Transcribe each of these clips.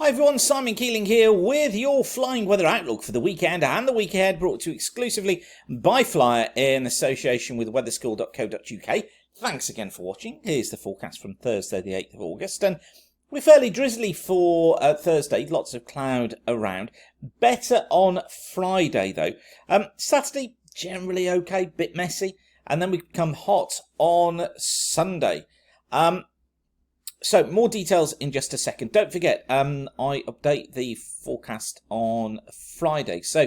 Hi everyone, Simon Keeling here with your flying weather outlook for the weekend and the week ahead, brought to you exclusively by Flyer in association with weatherschool.co.uk. Thanks again for watching. Here's the forecast from Thursday the 8th of August, and we're fairly drizzly for Thursday, lots of cloud around. Better on Friday though. Saturday, generally okay, bit messy, and then we become hot on Sunday. So more details in just a second. Don't forget, I update the forecast on Friday. So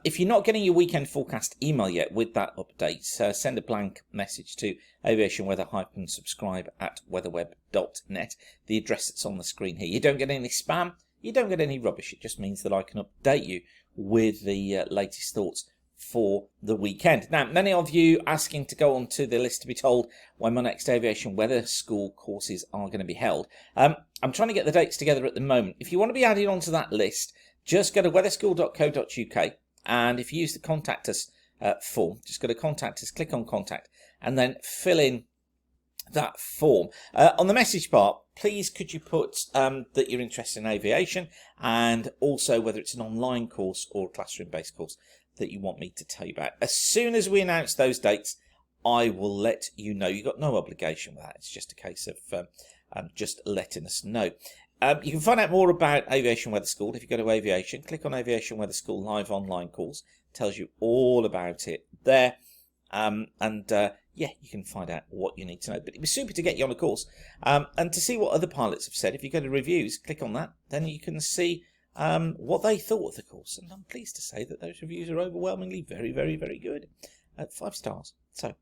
if you're not getting your weekend forecast email yet with that update, send a blank message to aviationweather-subscribe@weatherweb.net. The address that's on the screen here. You don't get any spam. You don't get any rubbish. It just means that I can update you with the latest thoughts for the weekend. Now, many of you asking to go onto the list to be told when my next aviation weather school courses are going to be held. I'm trying to get the dates together at the moment. If you want to be added onto that list, just go to weatherschool.co.uk, and if you use the contact us form, just go to contact us, click on contact, and then fill in that form. On the message part, please could you put that you're interested in aviation, and also whether it's an online course or a classroom-based course that you want me to tell you about. As soon as we announce those dates, I will let you know. You've got no obligation with that. It's just a case of just letting us know. You can find out more about Aviation Weather School if you go to Aviation. Click on Aviation Weather School live online course. It tells you all about it there. Yeah, you can find out what you need to know. But it'd be super to get you on a course and to see what other pilots have said. If you go to reviews, click on that, then you can see what they thought of the course, and I'm pleased to say that those reviews are overwhelmingly very, very, very good. 5 stars. So,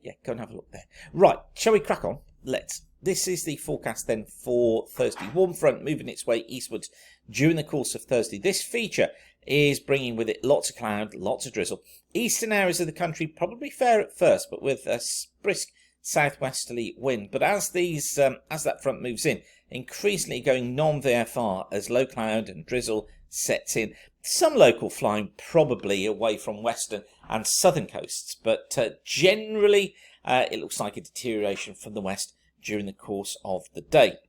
yeah, go and have a look there. Right, shall we crack on? Let's. This is the forecast then for Thursday. Warm front moving its way eastwards during the course of Thursday. This feature is bringing with it lots of cloud, lots of drizzle. Eastern areas of the country probably fair at first, but with a brisk southwesterly wind. But as that front moves in, increasingly going non-VFR as low cloud and drizzle sets in. Some local flying probably away from western and southern coasts, but generally it looks like a deterioration from the west during the course of the day.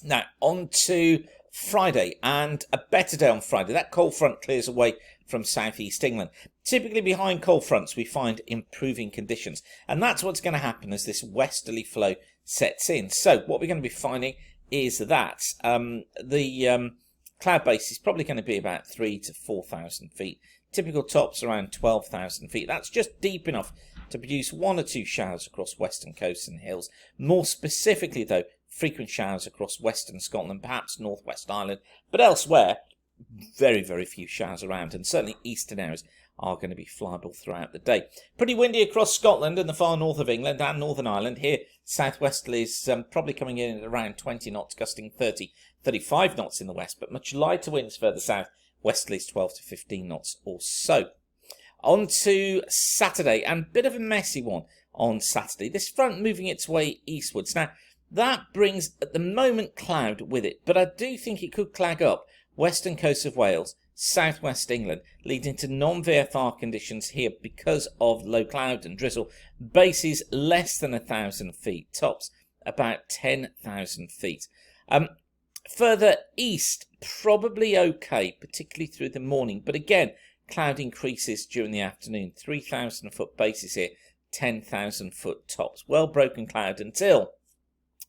Now on to Friday, and a better day on Friday. That cold front clears away from southeast England. Typically behind cold fronts we find improving conditions, and that's what's going to happen as this westerly flow sets in. So what we're going to be finding is that the cloud base is probably going to be about 3,000 to 4,000 feet. Typical tops around 12,000 feet. That's just deep enough to produce 1 or 2 showers across western coasts and hills. More specifically though, frequent showers across western Scotland, perhaps northwest Ireland, but elsewhere very, very few showers around, and certainly eastern areas are going to be flyable throughout the day. Pretty windy across Scotland and the far north of England and Northern Ireland. Here, southwesterly is probably coming in at around 20 knots, gusting 30, 35 knots in the west, but much lighter winds further south, westerlies 12 to 15 knots or so. On to Saturday, and a bit of a messy one on Saturday. This front moving its way eastwards. Now, that brings, at the moment, cloud with it, but I do think it could clag up western coast of Wales, southwest England, leading to non-VFR conditions here because of low cloud and drizzle. Bases less than 1,000 feet, tops about 10,000 feet. Further east, probably okay, particularly through the morning, but again, cloud increases during the afternoon. 3,000 foot bases here, 10,000 foot tops. Well broken cloud until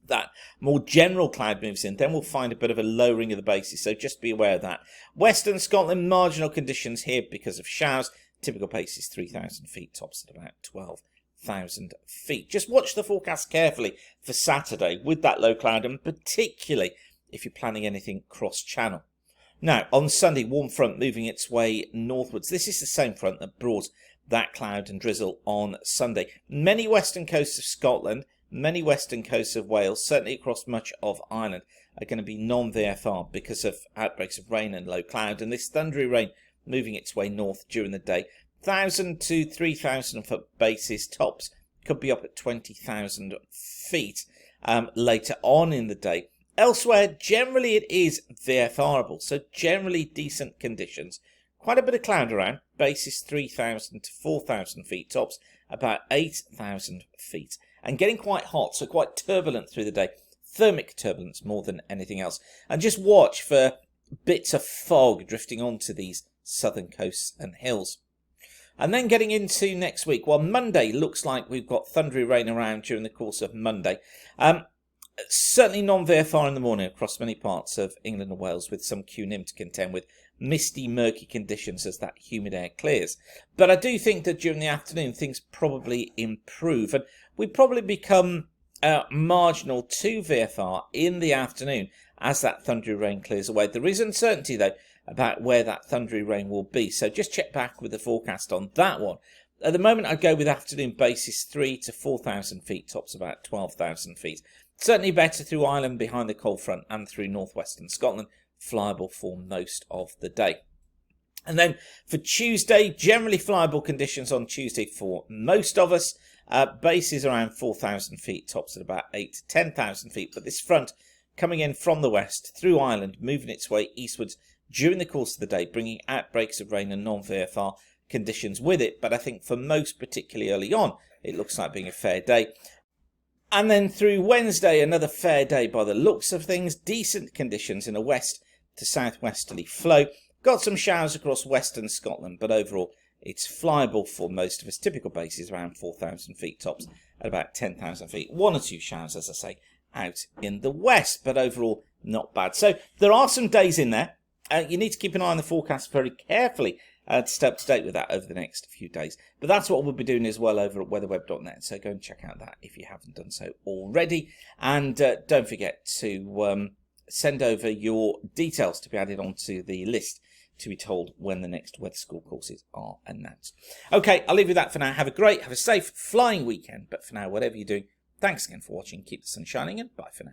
that more general cloud moves in, then we'll find a bit of a lowering of the bases, so just be aware of that. Western Scotland, marginal conditions here because of showers. Typical bases 3,000 feet, tops at about 12,000 feet. Just watch the forecast carefully for Saturday with that low cloud, and particularly if you're planning anything cross-channel. Now, on Sunday, warm front moving its way northwards. This is the same front that brought that cloud and drizzle on Sunday. Many western coasts of Scotland, many western coasts of Wales, certainly across much of Ireland, are going to be non-VFR because of outbreaks of rain and low cloud, and this thundery rain moving its way north during the day. 1,000 to 3,000 foot bases, tops could be up at 20,000 feet later on in the day. Elsewhere, generally it is VFRable, so generally decent conditions. Quite a bit of cloud around, bases 3,000 to 4,000 feet, tops about 8,000 feet. And getting quite hot, so quite turbulent through the day. thermic turbulence more than anything else. And just watch for bits of fog drifting onto these southern coasts and hills. And then getting into next week, well, Monday looks like we've got thundery rain around during the course of Monday. Certainly non-VFR in the morning across many parts of England and Wales, with some QNIM to contend with, misty, murky conditions as that humid air clears. But I do think that during the afternoon things probably improve, and we probably become marginal to VFR in the afternoon as that thundery rain clears away. There is uncertainty, though, about where that thundery rain will be, so just check back with the forecast on that one. At the moment, I'd go with afternoon bases 3 to 4,000 feet, tops about 12,000 feet. Certainly better through Ireland behind the cold front and through northwestern Scotland, flyable for most of the day. And then for Tuesday, generally flyable conditions on Tuesday for most of us. Bases around 4,000 feet, tops at about 8 to 10,000 feet. But this front coming in from the west through Ireland, moving its way eastwards during the course of the day, bringing outbreaks of rain and non-VFR conditions with it. But I think for most, particularly early on, it looks like being a fair day. And then through Wednesday, another fair day by the looks of things. Decent conditions in a west to southwesterly flow. Got some showers across western Scotland, but overall it's flyable for most of us. Typical bases around 4,000 feet tops at about 10,000 feet. 1 or 2 showers, as I say, out in the west, but overall not bad. So there are some days in there. You need to keep an eye on the forecast very carefully to stay up to date with that over the next few days. But that's what we'll be doing as well over at weatherweb.net. So go and check out that if you haven't done so already. And don't forget to send over your details to be added onto the list to be told when the next weather school courses are announced. Okay, I'll leave you with that for now. Have a safe flying weekend. But for now, whatever you're doing, thanks again for watching. Keep the sun shining, and bye for now.